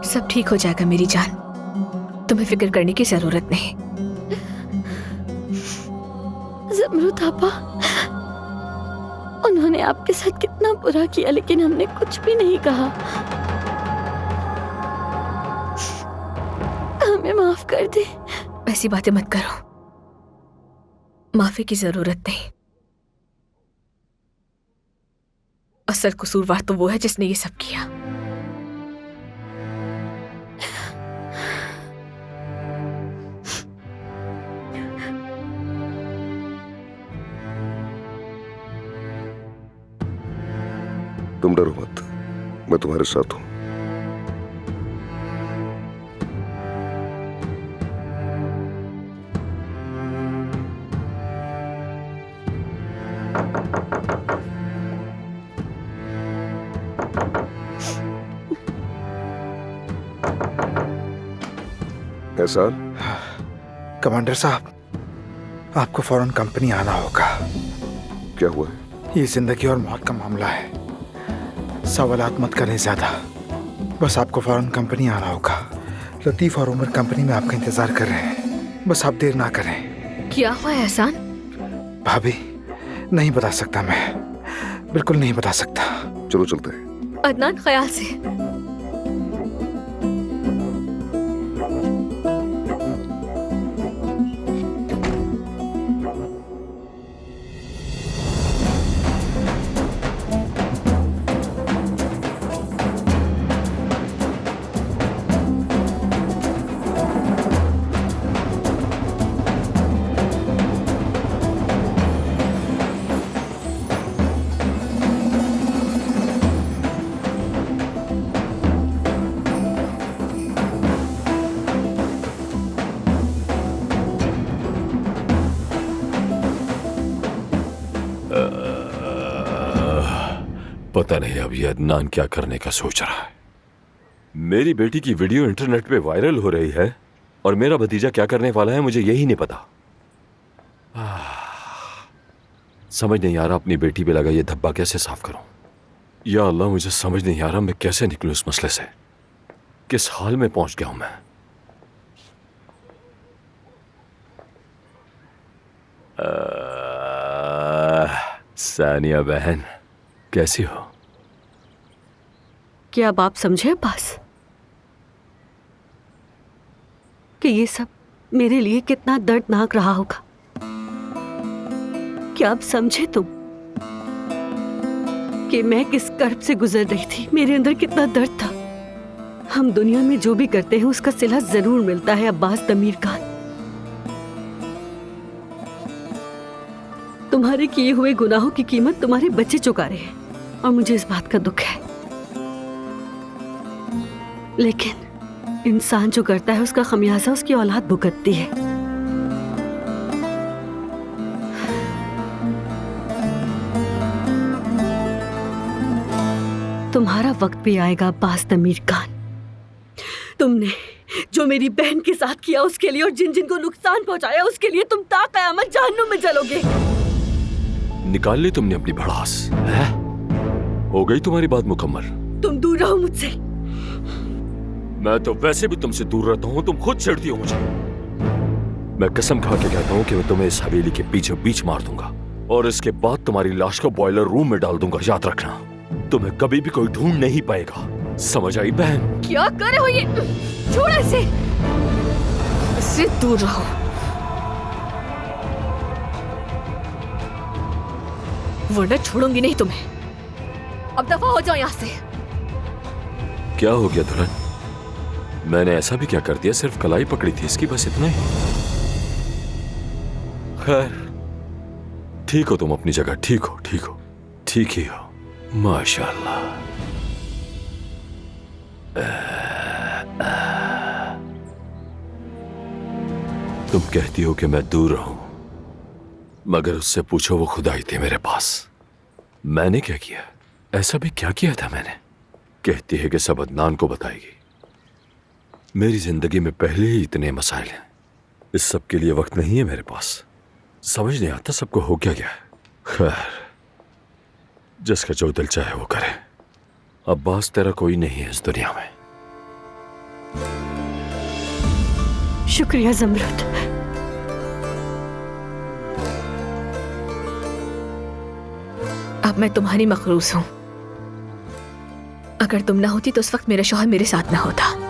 सब ठीक हो जाएगा मेरी जान, तुम्हें फिक्र करने की जरूरत नहीं। ज़मरुद आपा, उन्होंने आपके साथ कितना बुरा किया, लेकिन हमने कुछ भी नहीं कहा। हमें माफ कर दे। ऐसी बातें मत करो, माफी की जरूरत नहीं। असल कसूरवार तो वो है जिसने ये सब किया। तुम डरो मत, मैं तुम्हारे साथ हूं। एहसान, कमांडर साहब, आपको फौरन कंपनी आना होगा। क्या हुआ है? ये जिंदगी और मौत का मामला है, सवालात मत करें ज्यादा। बस आपको फौरन कंपनी आना होगा। लतीफ और उमर कंपनी में आपका इंतजार कर रहे हैं, बस आप देर ना करें। क्या हुआ है एहसान? भाभी, नहीं बता सकता मैं, बिल्कुल नहीं बता सकता। चलो चलते हैं। अदनान, ख्याल से। पता नहीं अब ये अदनान क्या करने का सोच रहा है। मेरी बेटी की वीडियो इंटरनेट पे वायरल हो रही है और मेरा भतीजा क्या करने वाला है मुझे यही नहीं पता। समझ नहीं आ रहा अपनी बेटी पे लगा ये धब्बा कैसे साफ करूं। या अल्लाह, मुझे समझ नहीं आ रहा मैं कैसे निकलूं इस मसले से। किस हाल में पहुंच गया हूं मैं। सानिया बहन, कैसी हो? क्या अब आप समझे अब्बास कि ये सब मेरे लिए कितना दर्दनाक रहा होगा? क्या अब समझे तुम कि मैं किस कर्ब से गुजर रही थी, मेरे अंदर कितना दर्द था? हम दुनिया में जो भी करते हैं उसका सिला जरूर मिलता है अब्बास तमीर खान। तुम्हारे किए हुए गुनाहों की कीमत तुम्हारे बच्चे चुका रहे हैं और मुझे इस बात का दुख है। लेकिन इंसान जो करता है उसका खमियाजा उसकी औलाद भुगतती है। तुम्हारा वक्त भी आएगा अब्बास तमीर खान। तुमने जो मेरी बहन के साथ किया उसके लिए और जिन जिन को नुकसान पहुंचाया उसके लिए तुम ता कयामत जहन्नुम में जलोगे। निकाल ली तुमने अपनी भड़ास है? हो गई तुम्हारी बात मुकम्मल? तुम दूर रहो मुझसे। मैं तो वैसे भी तुमसे दूर रहता हूँ, तुम खुद चिढ़ती हो मुझे। मैं कसम खा के कहता हूँ कि मैं तुम्हें इस हवेली के बीचों बीच मार दूंगा और इसके बाद तुम्हारी लाश को बॉयलर रूम में डाल दूंगा। याद रखना, तुम्हें कभी भी कोई ढूंढ नहीं पाएगा। समझ आई बहन? क्या कर रहे हो ये? छोड़ो इसे, इससे दूर रहो। वरना छोड़ूंगी नहीं तुम्हें। अब दफा हो जाओ यहाँ से। क्या हो गया दुल्हन? मैंने ऐसा भी क्या कर दिया? सिर्फ कलाई पकड़ी थी इसकी, बस इतना ही। खैर, ठीक हो तुम अपनी जगह, ठीक हो, ठीक हो, ठीक ही हो, माशाल्लाह। तुम कहती हो कि मैं दूर रहूं, मगर उससे पूछो वो खुद आई थी मेरे पास। मैंने क्या किया? ऐसा भी क्या किया था मैंने? कहती है कि सब अदनान को बताएगी। मेरी जिंदगी में पहले ही इतने मसाइल हैं, इस सब के लिए वक्त नहीं है मेरे पास। समझ नहीं आता सबको हो क्या गया है। खैर, जिसका जो दिल चाहे वो करे। अब्बास, तेरा कोई नहीं है इस दुनिया में। शुक्रिया ज़मरुद। अब मैं तुम्हारी मखरूस हूं। अगर तुम ना होती तो उस वक्त मेरा शौहर मेरे साथ ना होता।